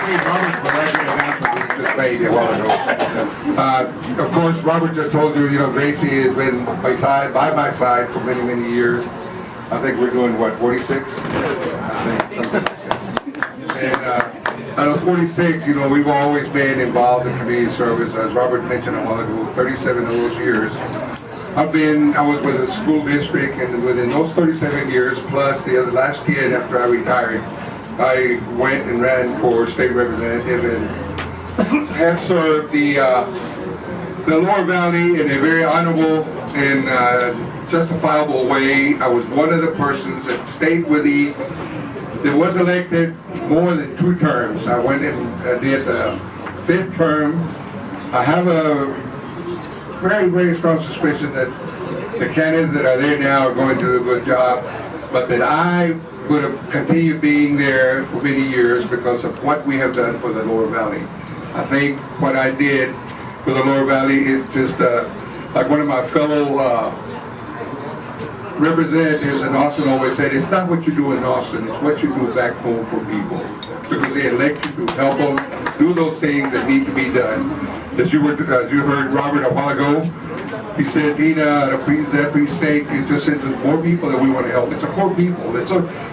thank Robert for that announcement we just made a while ago. Of course, Robert just told you, Gracie has been by my side for many, many years. I think we're doing, what, 46? I think, something like that. And out of 46, we've always been involved in community service. As Robert mentioned a while ago, 37 of those years. I was with a school district, and within those 37 years, plus the last 10 after I retired, I went and ran for state representative and have served the Lower Valley in a very honorable and justifiable way. I was one of the persons that stayed with that was elected more than 2 terms. I went and did the 5th term. I have a very, very strong suspicion that the candidates that are there now are going to do a good job, but that I would have continued being there for many years because of what we have done for the Lower Valley. I think what I did for the Lower Valley is just like one of my fellow representatives in Austin always said, it's not what you do in Austin, it's what you do back home for people. Because they elect you to help them do those things that need to be done. As you heard Robert a while ago, he said, Dina, that precinct, it just sends us more people that we want to help. It's a core people.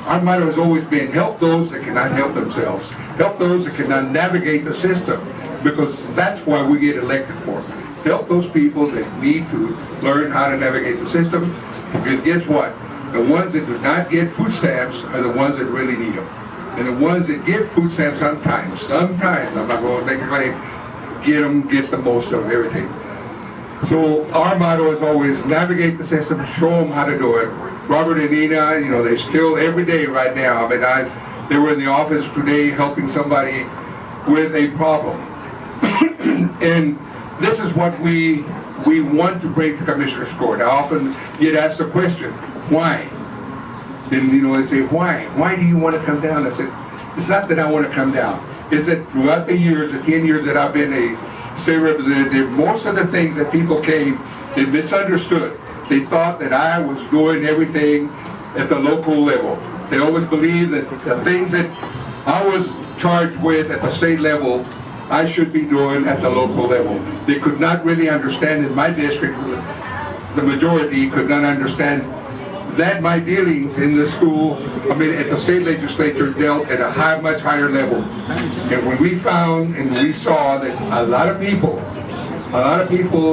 Our motto has always been, help those that cannot help themselves. Help those that cannot navigate the system. Because that's why we get elected for. Help those people that need to learn how to navigate the system. Because guess what? The ones that do not get food stamps are the ones that really need them. And the ones that get food stamps sometimes, I'm not going to make a claim, get the most of everything. So our motto is always navigate the system, show them how to do it. Robert and Nina, they still every day right now. They were in the office today helping somebody with a problem. And this is what we want to bring to Commissioner's Court. I often get asked the question, why? Then, they say, why? Why do you want to come down? I said, it's not that I want to come down. It's that throughout the years, the 10 years that I've been a state representative, most of the things that people came, they misunderstood. They thought that I was doing everything at the local level. They always believed that the things that I was charged with at the state level, I should be doing at the local level. They could not really understand in my district, the majority could not understand that my dealings in the school, at the state legislature dealt at a much higher level. And when we found and we saw that a lot of people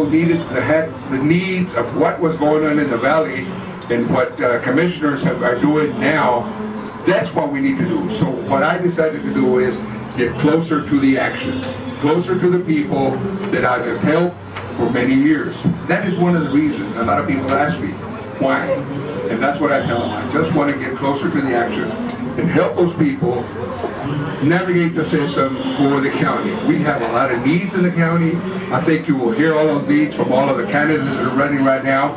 had the needs of what was going on in the valley and what commissioners are doing now, that's what we need to do. So what I decided to do is get closer to the action, closer to the people that I've helped for many years. That is one of the reasons a lot of people ask me, why? And that's what I tell them. I just want to get closer to the action and help those people navigate the system for the county. We have a lot of needs in the county. I think you will hear all those needs from all of the candidates that are running right now.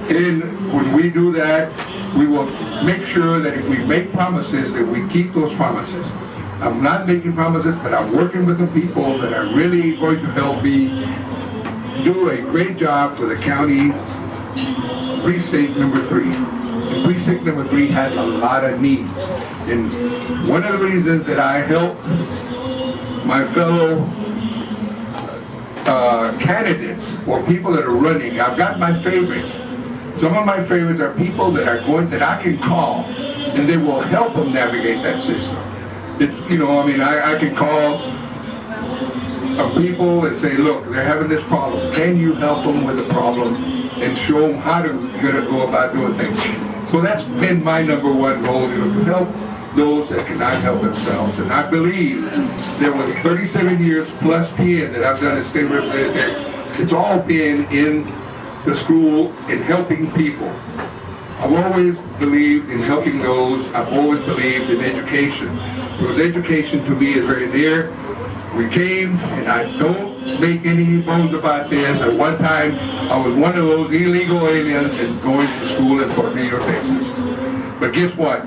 And when we do that, we will make sure that if we make promises, that we keep those promises. I'm not making promises, but I'm working with the people that are really going to help me do a great job for the county. Precinct number 3. And Precinct number 3 has a lot of needs. And one of the reasons that I help my fellow candidates or people that are running, I've got my favorites. Some of my favorites are people that I can call and they will help them navigate that system. I can call people and say, look, they're having this problem. Can you help them with the problem and show them how to go about doing things? So that's been my number one goal, to help those that cannot help themselves. And I believe there was 37 years plus 10 that I've done as state representative. It's all been in the school and helping people. I've always believed in helping those. I've always believed in education. Because education to me is very dear. We came, and I don't make any bones about this. At one time, I was one of those illegal aliens and going to school in Tornillo, Texas. But guess what?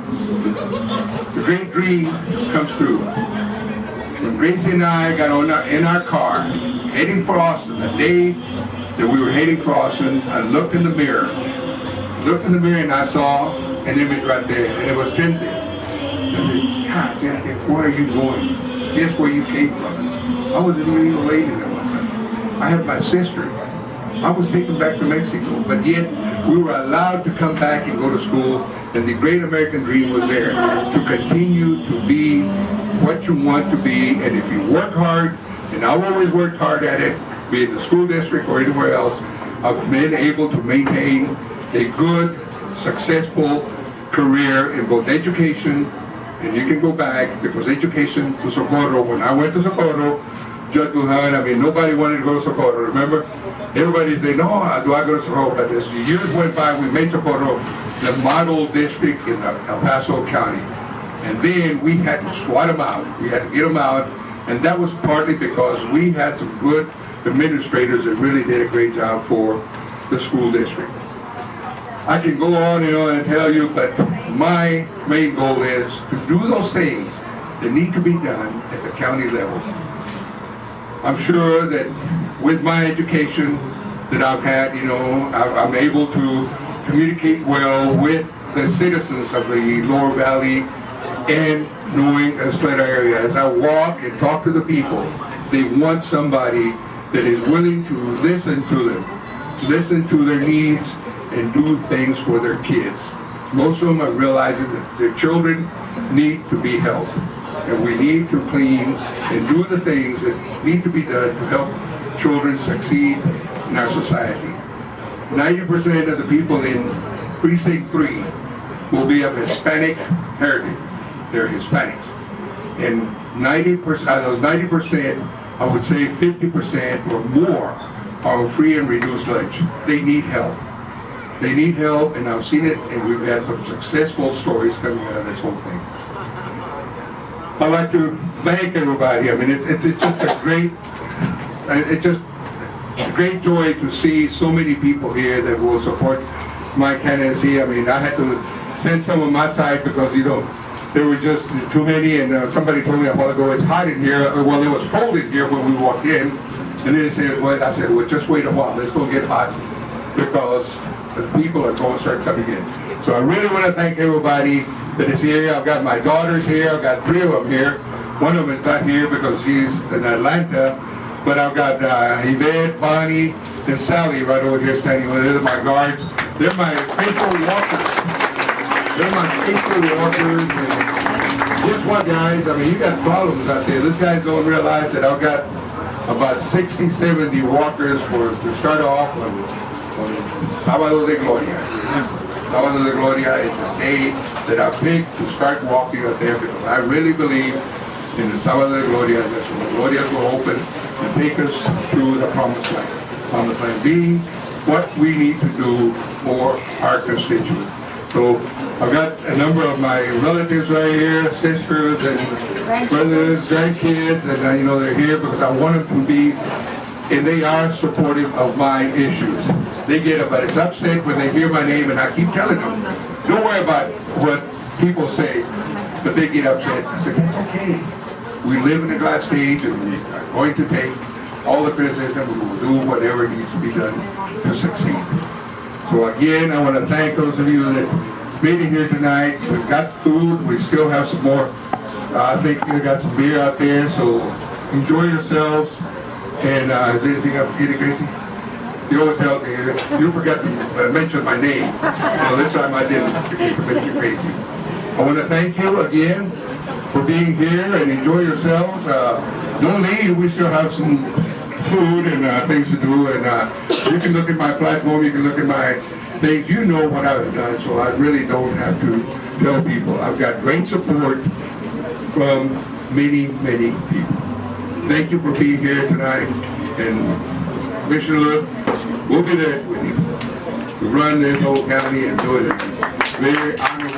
The great dream comes through. When Gracie and I got in our car, heading for Austin, the day that we were heading for Austin, I looked in the mirror. And I saw an image right there, and it was Chente. I said, God, Chente, where are you going? Guess where you came from? I wasn't even related to them. I have my sister. I was taken back to Mexico, but yet we were allowed to come back and go to school, and the great American dream was there to continue to be what you want to be, and if you work hard, and I've always worked hard at it, be it in the school district or anywhere else, I've been able to maintain a good, successful career in both education, and you can go back, because education to Socorro, when I went to Socorro, Judge Lujan, I mean, nobody wanted to go to Socorro, remember? Everybody said, no, do I go to Socorro? But as the years went by, we made Socorro the model district in El Paso County. And then we had to swat them out. We had to get them out. And that was partly because we had some good administrators that really did a great job for the school district. I can go on and tell you, but my main goal is to do those things that need to be done at the county level. I'm sure that with my education that I've had, I'm able to communicate well with the citizens of the Lower Valley and knowing the Sleta area. As I walk and talk to the people, they want somebody that is willing to listen to them, listen to their needs, and do things for their kids. Most of them are realizing that their children need to be helped, and we need to clean and do the things that need to be done to help children succeed in our society. 90% of the people in Precinct 3 will be of Hispanic heritage. They're Hispanics. And 90% out of those 90%, I would say 50% or more are on free and reduced lunch. They need help. They need help, and I've seen it, and we've had some successful stories coming out of this whole thing. I'd like to thank everybody. I mean, it's just a great joy to see so many people here that will support my candidacy. I mean, I had to send some of my side because, there were just too many, and somebody told me a while ago, it's hot in here. Well, it was cold in here when we walked in, and then they said, well, I said, well, just wait a while, let's go get hot, because the people are going to start coming in. So I really want to thank everybody that is here. I've got my daughters here, I've got 3 of them here. One of them is not here because she's in Atlanta, but I've got Yvette, Bonnie, and Sally right over here standing with her. They're my guards. They're my faithful walkers. They're my faithful walkers. And guess what, guys? I mean, you got problems out there. These guys don't realize that I've got about 60, 70 walkers to start off on Sábado de Gloria. Sábado de Gloria is the day that I picked to start walking up there, because I really believe in the Sábado de Gloria. That's when the Gloria will open and take us to the Promised Land. Promised Land being what we need to do for our constituents. So I've got a number of my relatives right here, sisters and brothers, grandkids, and they're here because I want them to be, and they are supportive of my issues. They get upset when they hear my name, and I keep telling them, don't worry about what people say, but they get upset. I said, it's okay. We live in a glass age, and we are going to take all the criticism. We will do whatever needs to be done to succeed. So again, I want to thank those of you that made it here tonight. We've got food. We still have some more. I think we got some beer out there, so enjoy yourselves. And is there anything I'm forgetting, Gracie? You always help me. You forgot to mention my name. Well, this time I didn't forget to mention Gracie. I want to thank you again for being here, and enjoy yourselves. Don't leave. We still have some food and things to do. And you can look at my platform. You can look at my things. You know what I've done, so I really don't have to tell people. I've got great support from many, many people. Thank you for being here tonight. And Commissioner, we'll be there with you to run this whole county and do it. Very honorable.